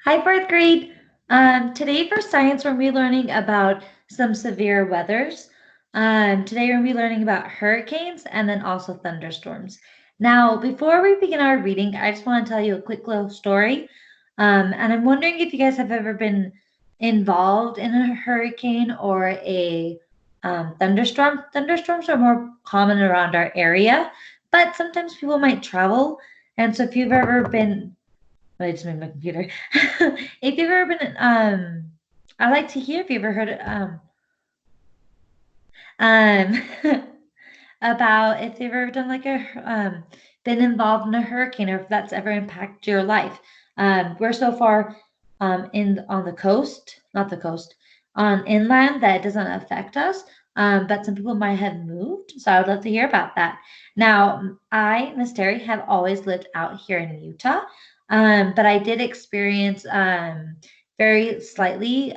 Hi, fourth grade. Today for science, we're going to be learning about some severe weathers. Today we're going to be learning about hurricanes and then also thunderstorms. Now, before we begin our reading, I just want to tell you a quick little story. And I'm wondering if you guys have ever been involved in a hurricane or a thunderstorm. Thunderstorms are more common around our area, but sometimes people might travel. And so if you've ever been I just made my computer. If you've ever been, I like to hear if you've ever heard um, about if you've ever done like been involved in a hurricane or if that's ever impacted your life. We're so far on the coast, not the coast, on inland that it doesn't affect us. But some people might have moved, so I would love to hear about that. Now, I, Miss Terry, have always lived out here in Utah, but I did experience very slightly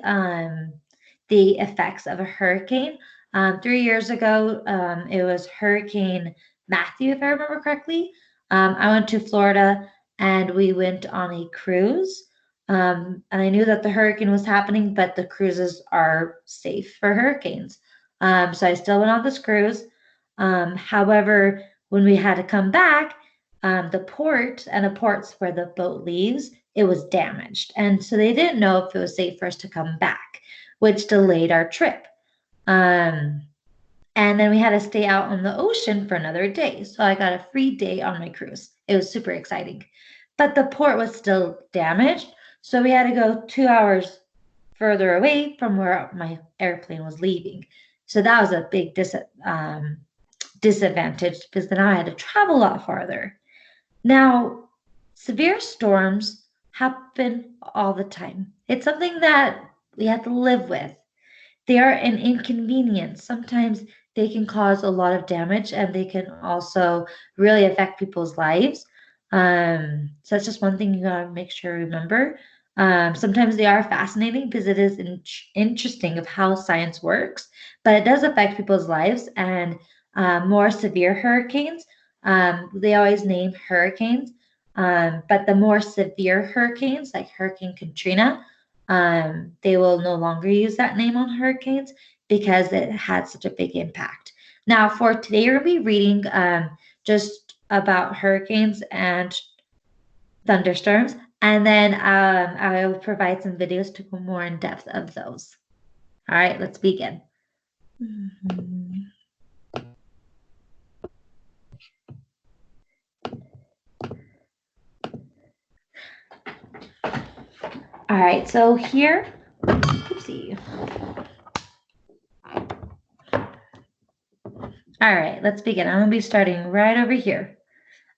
the effects of a hurricane. 3 years ago, it was Hurricane Matthew, if I remember correctly. I went to Florida and we went on a cruise. And I knew that the hurricane was happening, but the cruises are safe for hurricanes. So I still went on this cruise. However, when we had to come back, the port and the ports where the boat leaves, it was damaged. And so they didn't know if it was safe for us to come back, which delayed our trip. Um, and then we had to stay out on the ocean for another day. So I got a free day on my cruise. It was super exciting. But the port was still damaged. So we had to go 2 hours further away from where my airplane was leaving. So that was a big disadvantage because then I had to travel a lot farther. Now, severe storms happen all the time. It's something that we have to live with. They are an inconvenience. Sometimes they can cause a lot of damage and they can also really affect people's lives. So that's just one thing you gotta make sure you remember. Sometimes they are fascinating because it is interesting of how science works, but it does affect people's lives. And more severe hurricanes, they always name hurricanes, but the more severe hurricanes, like Hurricane Katrina, they will no longer use that name on hurricanes because it had such a big impact. Now, for today, we'll be reading just about hurricanes and thunderstorms, and then I will provide some videos to go more in depth of those. All right, let's begin. Mhm. All right, so here, oopsie. All right, let's begin. I'm gonna be starting right over here.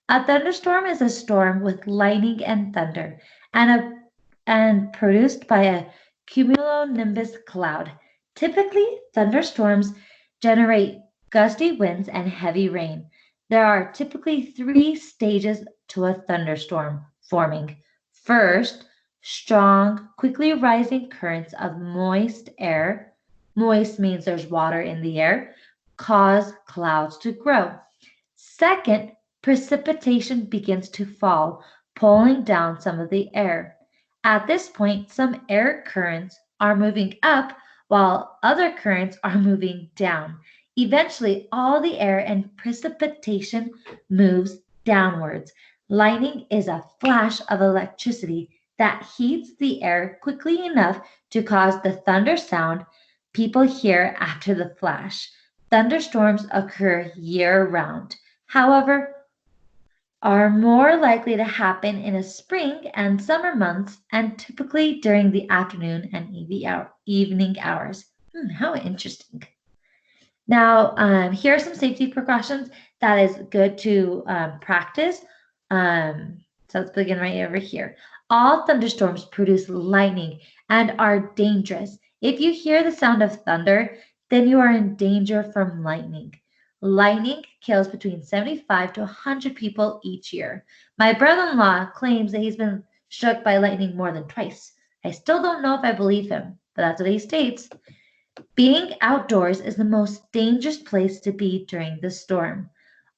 A thunderstorm is a storm with lightning and thunder, and produced by a cumulonimbus cloud. Typically, thunderstorms generate gusty winds and heavy rain. There are typically three stages to a thunderstorm forming. First, strong, quickly rising currents of moist air. Moist means there's water in the air, cause clouds to grow. Second, precipitation begins to fall, pulling down some of the air. At this point, some air currents are moving up while other currents are moving down. Eventually, all the air and precipitation moves downwards. Lightning is a flash of electricity that heats the air quickly enough to cause the thunder sound people hear after the flash. Thunderstorms occur year round. However, are more likely to happen in the spring and summer months and typically during the afternoon and evening hours. How interesting. Now, here are some safety precautions that is good to practice. So let's begin right over here. All thunderstorms produce lightning and are dangerous. If you hear the sound of thunder, then you are in danger from lightning. Lightning kills between 75 to 100 people each year. My brother in law claims that he's been struck by lightning more than twice. I still don't know if I believe him, but that's what he states. Being outdoors is the most dangerous place to be during the storm.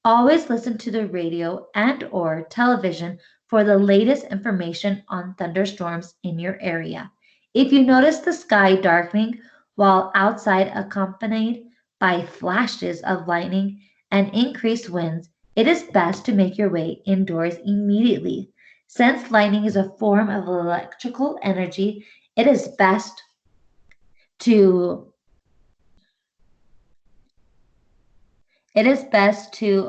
Always listen to the radio and or television for the latest information on thunderstorms in your area. If you notice the sky darkening while outside accompanied by flashes of lightning and increased winds, it is best to make your way indoors immediately. Since lightning is a form of electrical energy, it is best to It is best to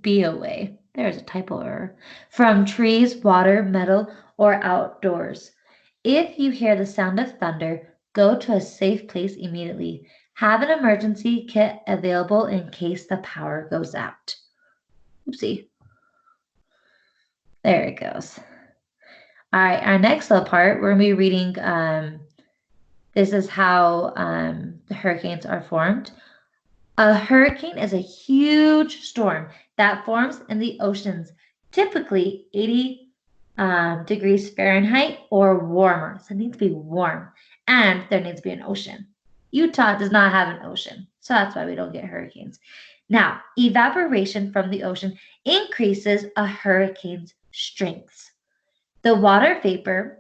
be away. There's a typo error. From trees, water, metal, or outdoors. If you hear the sound of thunder, go to a safe place immediately. Have an emergency kit available in case the power goes out. Oopsie. There it goes. All right, our next little part, we're going to be reading, this is how the hurricanes are formed. A hurricane is a huge storm that forms in the oceans, typically 80 degrees Fahrenheit or warmer. So it needs to be warm, and there needs to be an ocean. Utah does not have an ocean, so that's why we don't get hurricanes. Now, evaporation from the ocean increases a hurricane's strength. The water vapor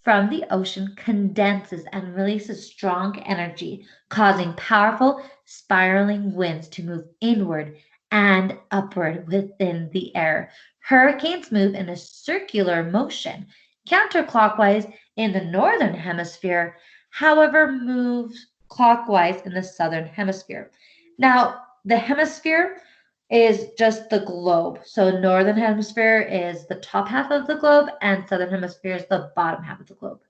from the ocean condenses and releases strong energy, causing powerful spiraling winds to move inward and upward within the air. Hurricanes move in a circular motion, counterclockwise in the northern hemisphere, however, moves clockwise in the southern hemisphere. Now, the hemisphere is just the globe. So northern hemisphere is the top half of the globe and southern hemisphere is the bottom half of the globe.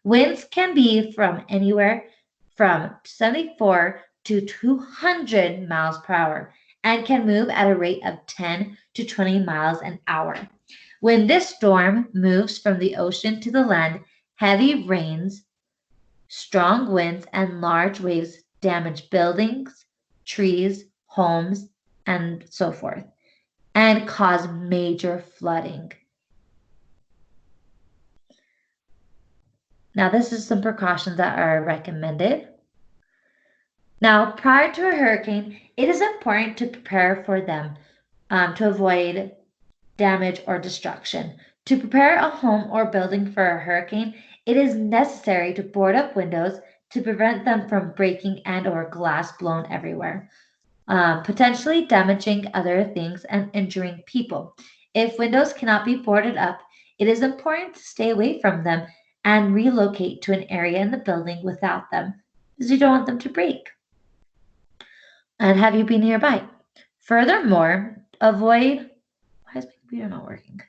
Winds can be from anywhere from 74 to 200 miles per hour and can move at a rate of 10 to 20 miles an hour. When this storm moves from the ocean to the land, heavy rains, strong winds, and large waves damage buildings, trees, homes, and so forth, and cause major flooding. Now, this is some precautions that are recommended. Now, prior to a hurricane, it is important to prepare for them to avoid damage or destruction. To prepare a home or building for a hurricane, it is necessary to board up windows to prevent them from breaking and or glass blown everywhere. Potentially damaging other things and injuring people. If windows cannot be boarded up, it is important to stay away from them and relocate to an area in the building without them, because you don't want them to break. And have you been nearby? Furthermore, avoid. Why is my computer not working?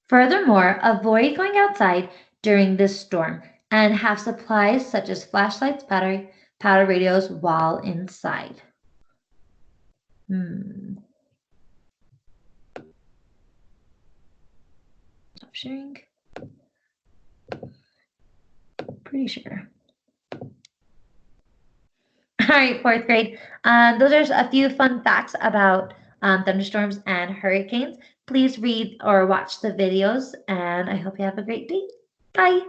Furthermore, avoid going outside during this storm and have supplies such as flashlights, powder radios while inside. Stop sharing. Pretty sure. All right, fourth grade. Those are a few fun facts about thunderstorms and hurricanes. Please read or watch the videos, and I hope you have a great day. Bye.